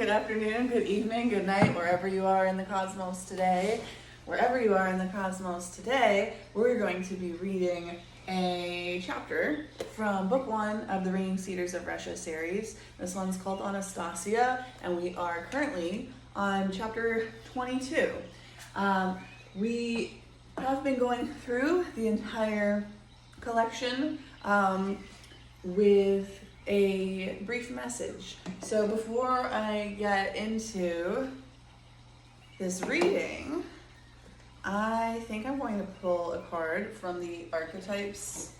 good afternoon, good evening, good night, wherever you are in the cosmos today. Wherever you are in the cosmos today, we're going to be reading a chapter from book 1 of the Ringing Cedars of Russia series. This one's called Anastasia, and we are currently on chapter 22. We have been going through the entire collection with a brief message. So before I get into this reading, I think I'm going to pull a card from the Archetypes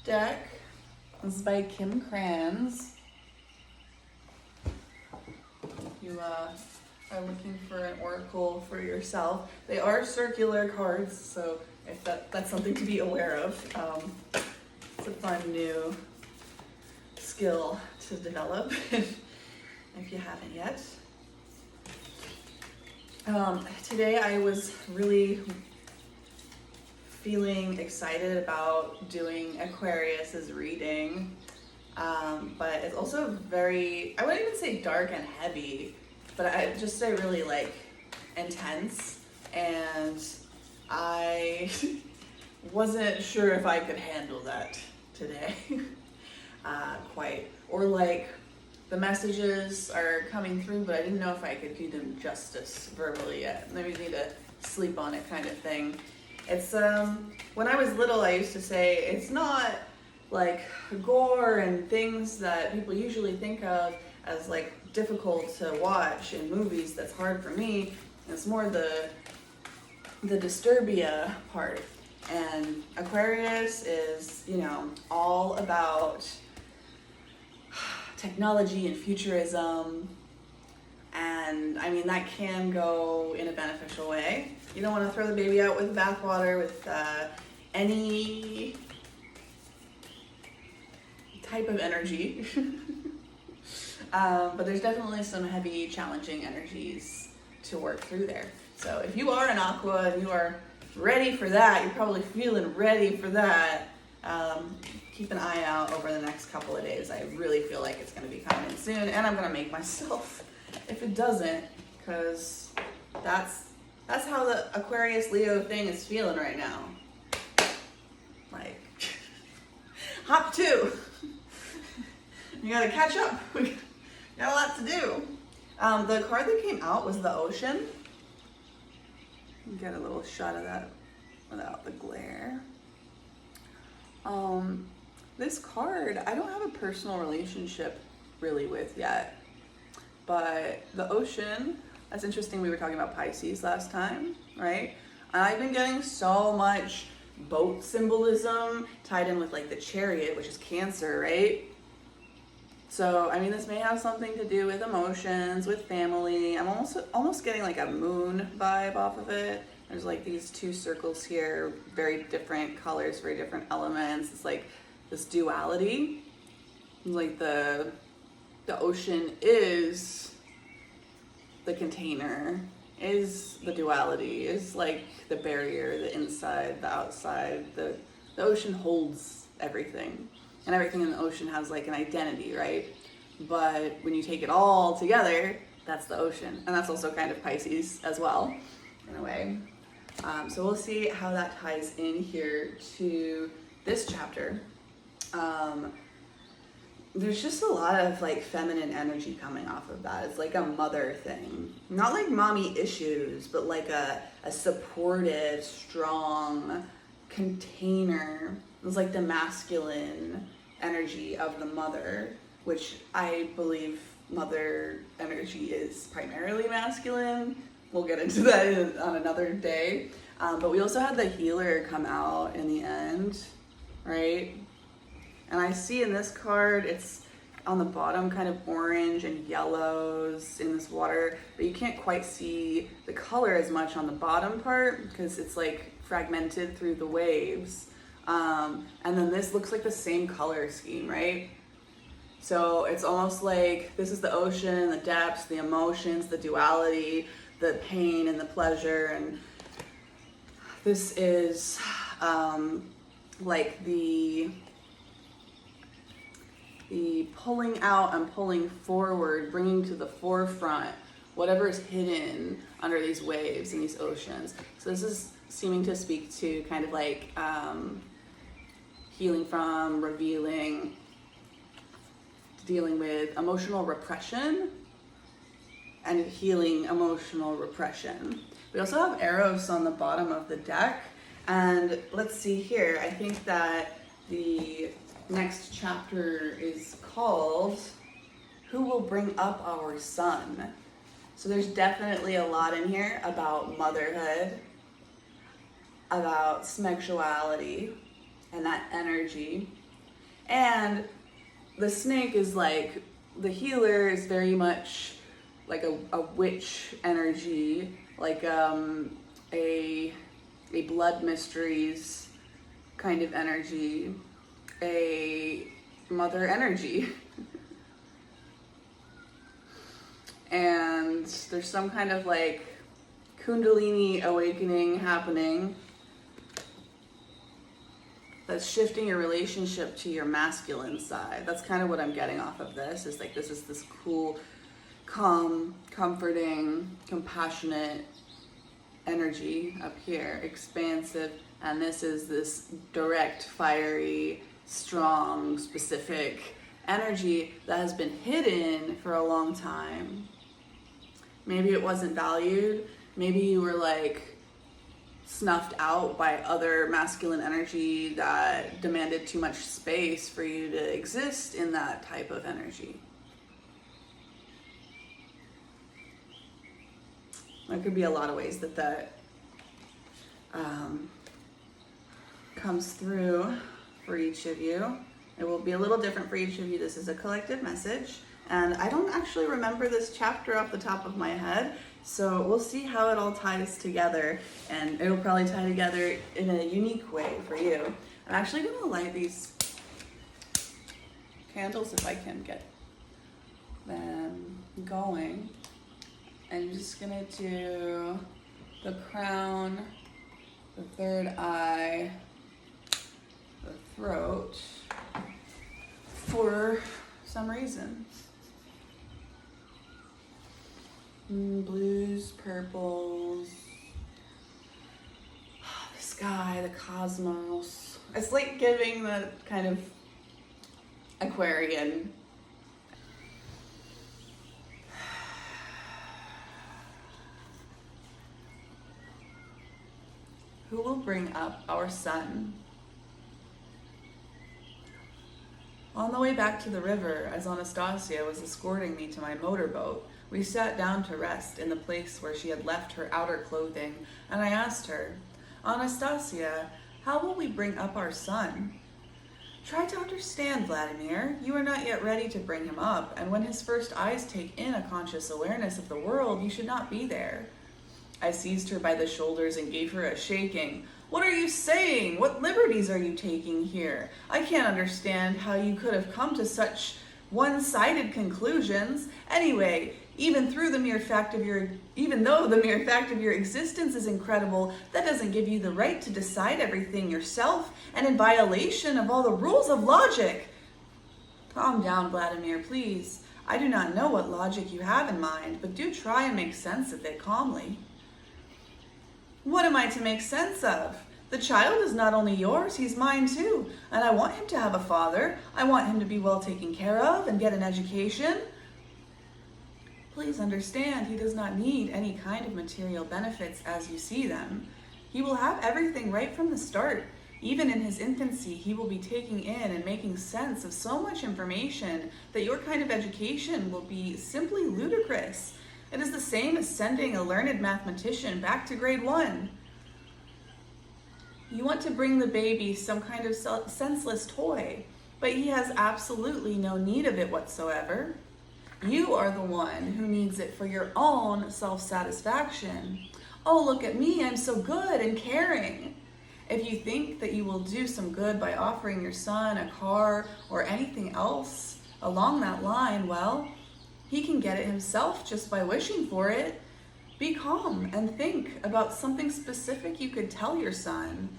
deck. This is by Kim Kranz. You are looking for an oracle for yourself. They are circular cards, so if that's something to be aware of. It's a fun new skill to develop if you haven't yet. Today I was really feeling excited about doing Aquarius's reading, but it's also very, I wouldn't even say dark and heavy, but I just say really like intense, and I wasn't sure if I could handle that today. Quite, or like the messages are coming through, but I didn't know if I could do them justice verbally yet. Maybe need to sleep on it kind of thing. It's when I was little, I used to say it's not like gore and things that people usually think of as like difficult to watch in movies. That's hard for me. It's more the disturbia part. And Aquarius is, all about technology and futurism, and I mean that can go in a beneficial way. You don't want to throw the baby out with the bathwater with any type of energy. But there's definitely some heavy, challenging energies to work through there. So if you are an Aqua and you are ready for that, you're probably feeling ready for that, keep an eye out over the next couple of days. I really feel like it's going to be coming in soon, and I'm going to make myself if it doesn't, because that's how the Aquarius Leo thing is feeling right now. Like, hop 2. You got to catch up. We got a lot to do. The card that came out was the Ocean. Get a little shot of that without the glare. This card, I don't have a personal relationship really with yet, but the Ocean, that's interesting. We were talking about Pisces last time, right? And I've been getting so much boat symbolism tied in with like the Chariot, which is Cancer, right? So, I mean, this may have something to do with emotions, with family. I'm almost getting like a moon vibe off of it. There's like these 2 circles here, very different colors, very different elements. It's like this duality. Like the ocean is the container, is the duality, is like the barrier, the inside, the outside. The ocean holds everything. And everything in the ocean has like an identity, right? But when you take it all together, that's the ocean. And that's also kind of Pisces as well, in a way. So we'll see how that ties in here to this chapter. There's just a lot of like feminine energy coming off of that. It's like a mother thing. Not like mommy issues, but like a supportive, strong container. It's like the masculine energy of the mother, which I believe mother energy is primarily masculine. We'll get into that on another day. But we also had the healer come out in the end, right? And I see in this card, it's on the bottom kind of orange and yellows in this water, but you can't quite see the color as much on the bottom part because it's like fragmented through the waves. And then this looks like the same color scheme, right? So it's almost like this is the ocean, the depths, the emotions, the duality, the pain and the pleasure, and this is like the the pulling out and pulling forward, bringing to the forefront whatever is hidden under these waves and these oceans. So this is seeming to speak to kind of like healing from, revealing, dealing with emotional repression and healing emotional repression. We also have Eros on the bottom of the deck. And let's see here, I think that the next chapter is called Who Will Bring Up Our Son? So there's definitely a lot in here about motherhood, about sexuality and that energy. And the snake is like, the healer is very much like a witch energy, like a blood mysteries kind of energy, a mother energy. And there's some kind of like Kundalini awakening happening that's shifting your relationship to your masculine side. That's kind of what I'm getting off of this, is like this is this cool, calm, comforting, compassionate energy up here, expansive, and this is this direct, fiery, strong, specific energy that has been hidden for a long time. Maybe it wasn't valued. Maybe you were like snuffed out by other masculine energy that demanded too much space for you to exist in that type of energy. There could be a lot of ways that comes through for each of you. It will be a little different for each of you. This is a collective message. And I don't actually remember this chapter off the top of my head, so we'll see how it all ties together, and it'll probably tie together in a unique way for you. I'm actually going to light these candles if I can get them going. And I'm just going to do the crown, the third eye, the throat, for some reason. Blues, purples, the sky, the cosmos. It's like giving the kind of Aquarian. Who will bring up our son? On the way back to the river, as Anastasia was escorting me to my motorboat, we sat down to rest in the place where she had left her outer clothing, and I asked her, Anastasia, how will we bring up our son? Try to understand, Vladimir. You are not yet ready to bring him up, and when his first eyes take in a conscious awareness of the world, you should not be there. I seized her by the shoulders and gave her a shaking. What are you saying? What liberties are you taking here? I can't understand how you could have come to such one-sided conclusions. Anyway, even though the mere fact of your existence is incredible, that doesn't give you the right to decide everything yourself and in violation of all the rules of logic. Calm down, Vladimir, please. I do not know what logic you have in mind, but do try and make sense of it calmly. What am I to make sense of? The child is not only yours, he's mine too, and I want him to have a father. I want him to be well taken care of and get an education. Please understand, he does not need any kind of material benefits as you see them. He will have everything right from the start. Even in his infancy, he will be taking in and making sense of so much information that your kind of education will be simply ludicrous. It is the same as sending a learned mathematician back to grade 1. You want to bring the baby some kind of senseless toy, but he has absolutely no need of it whatsoever. You are the one who needs it for your own self-satisfaction. Oh, look at me, I'm so good and caring. If you think that you will do some good by offering your son a car or anything else along that line, well, he can get it himself just by wishing for it. Be calm and think about something specific you could tell your son.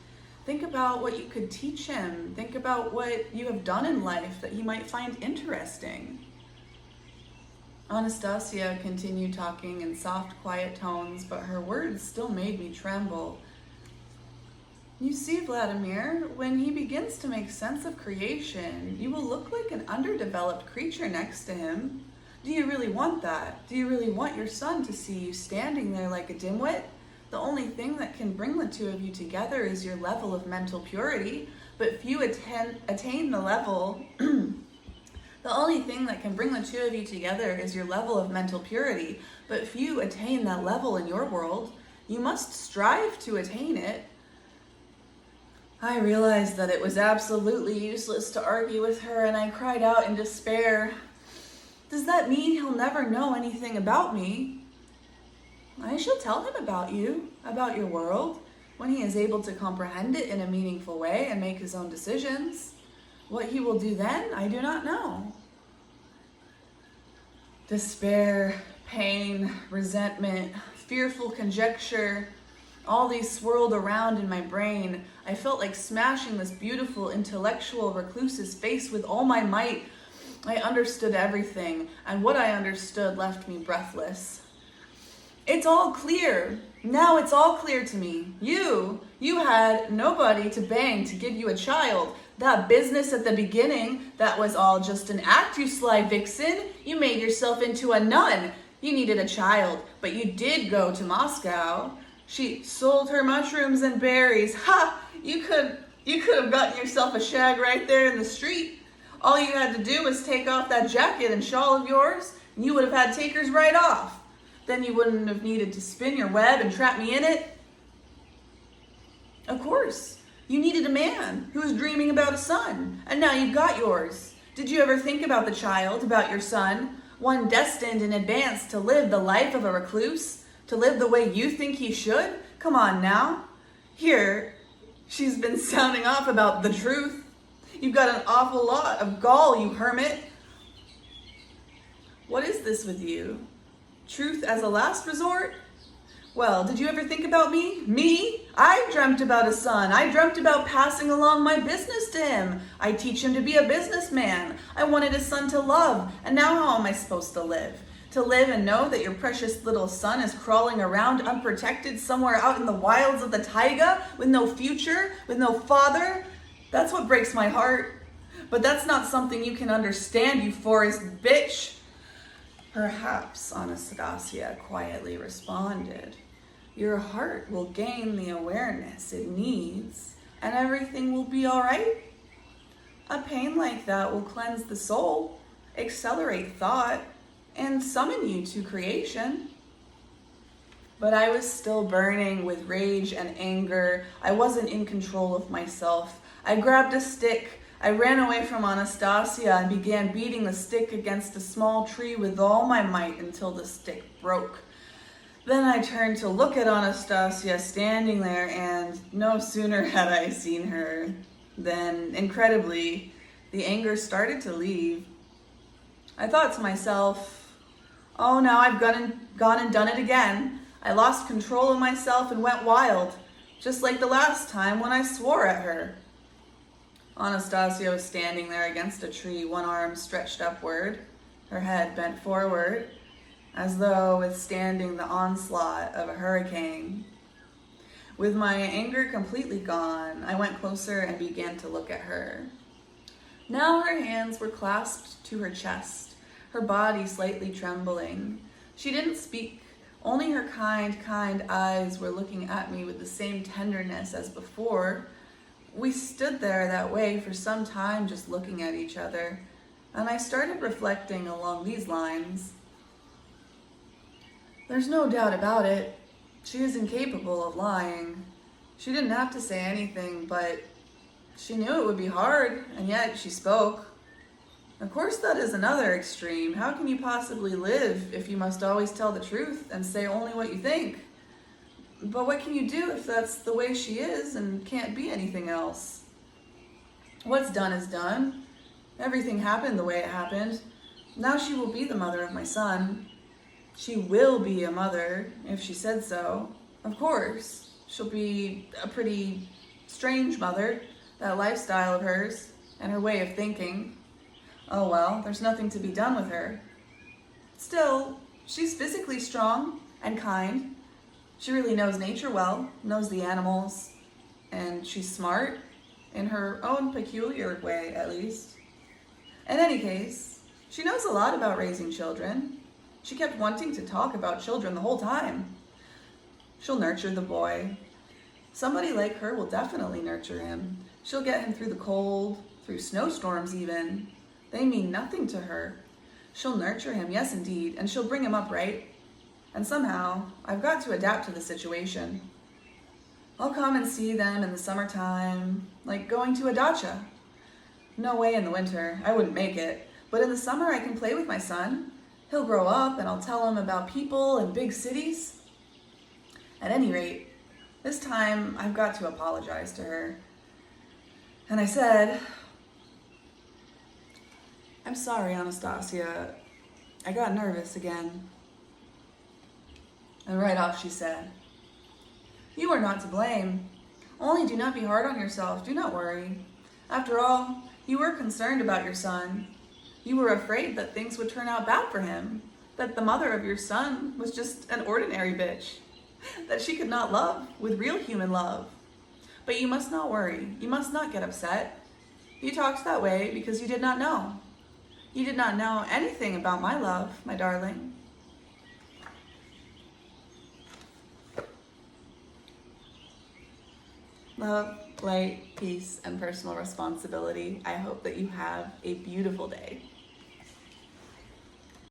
Think about what you could teach him. Think about what you have done in life that he might find interesting. Anastasia continued talking in soft, quiet tones, but her words still made me tremble. You see, Vladimir, when he begins to make sense of creation, you will look like an underdeveloped creature next to him. Do you really want that? Do you really want your son to see you standing there like a dimwit? The only thing that can bring the two of you together is your level of mental purity, but few attain the level... The only thing that can bring the two of you together is your level of mental purity, but few attain that level in your world. You must strive to attain it. I realized that it was absolutely useless to argue with her, and I cried out in despair. Does that mean he'll never know anything about me? I shall tell him about you, about your world, when he is able to comprehend it in a meaningful way and make his own decisions. What he will do then, I do not know. Despair, pain, resentment, fearful conjecture, all these swirled around in my brain. I felt like smashing this beautiful intellectual recluse's face with all my might. I understood everything, and what I understood left me breathless. It's all clear. Now it's all clear to me. You had nobody to bang to give you a child. That business at the beginning, that was all just an act, you sly vixen. You made yourself into a nun. You needed a child, but you did go to Moscow. She sold her mushrooms and berries. Ha! You could have gotten yourself a shag right there in the street. All you had to do was take off that jacket and shawl of yours, and you would have had takers right off. Then you wouldn't have needed to spin your web and trap me in it. Of course, you needed a man who was dreaming about a son, and now you've got yours. Did you ever think about the child, about your son, one destined in advance to live the life of a recluse, to live the way you think he should? Come on now. Here, she's been sounding off about the truth. You've got an awful lot of gall, you hermit. What is this with you? Truth as a last resort? Well, did you ever think about me? Me? I dreamt about a son. I dreamt about passing along my business to him. I teach him to be a businessman. I wanted a son to love. And now how am I supposed to live? To live and know that your precious little son is crawling around unprotected somewhere out in the wilds of the taiga with no future, with no father? That's what breaks my heart. But that's not something you can understand, you forest bitch. Perhaps, Anastasia quietly responded. Your heart will gain the awareness it needs, and everything will be all right. A pain like that will cleanse the soul, accelerate thought, and summon you to creation. But I was still burning with rage and anger. I wasn't in control of myself. I grabbed a stick. I ran away from Anastasia and began beating the stick against a small tree with all my might until the stick broke. Then I turned to look at Anastasia standing there, and no sooner had I seen her than, incredibly, the anger started to leave. I thought to myself, oh, now I've gone and done it again. I lost control of myself and went wild, just like the last time when I swore at her. Anastasia was standing there against a tree, one arm stretched upward, her head bent forward, as though withstanding the onslaught of a hurricane. With my anger completely gone, I went closer and began to look at her. Now her hands were clasped to her chest, her body slightly trembling. She didn't speak. Only her kind eyes were looking at me with the same tenderness as before. We stood there that way for some time, just looking at each other, and I started reflecting along these lines. There's no doubt about it. She is incapable of lying. She didn't have to say anything, but she knew it would be hard, and yet she spoke. Of course, that is another extreme. How can you possibly live if you must always tell the truth and say only what you think? But what can you do if that's the way she is and can't be anything else? What's done is done. Everything happened the way it happened. Now she will be the mother of my son. She will be a mother if she said so. Of course, she'll be a pretty Strange mother, that lifestyle of hers and her way of thinking. Oh well, there's nothing to be done with her. Still, she's physically strong and kind. She really knows nature well, knows the animals, and she's smart in her own peculiar way, at least. In any case, she knows a lot about raising children. She kept wanting to talk about children the whole time. She'll nurture the boy. Somebody like her will definitely nurture him. She'll get him through the cold, through snowstorms even. They mean nothing to her. She'll nurture him, yes indeed, and she'll bring him up right. And somehow, I've got to adapt to the situation. I'll come and see them in the summertime, like going to a dacha. No way in the winter, I wouldn't make it. But in the summer I can play with my son. He'll grow up and I'll tell him about people and big cities. At any rate, this time I've got to apologize to her. And I said, I'm sorry, Anastasia. I got nervous again. And right off she said, you are not to blame. Only do not be hard on yourself. Do not worry. After all, you were concerned about your son. You were afraid that things would turn out bad for him, that the mother of your son was just an ordinary bitch, that she could not love with real human love. But you must not worry. You must not get upset. You talked that way because you did not know. You did not know anything about my love, my darling. Love, light, peace, and personal responsibility. I hope that you have a beautiful day.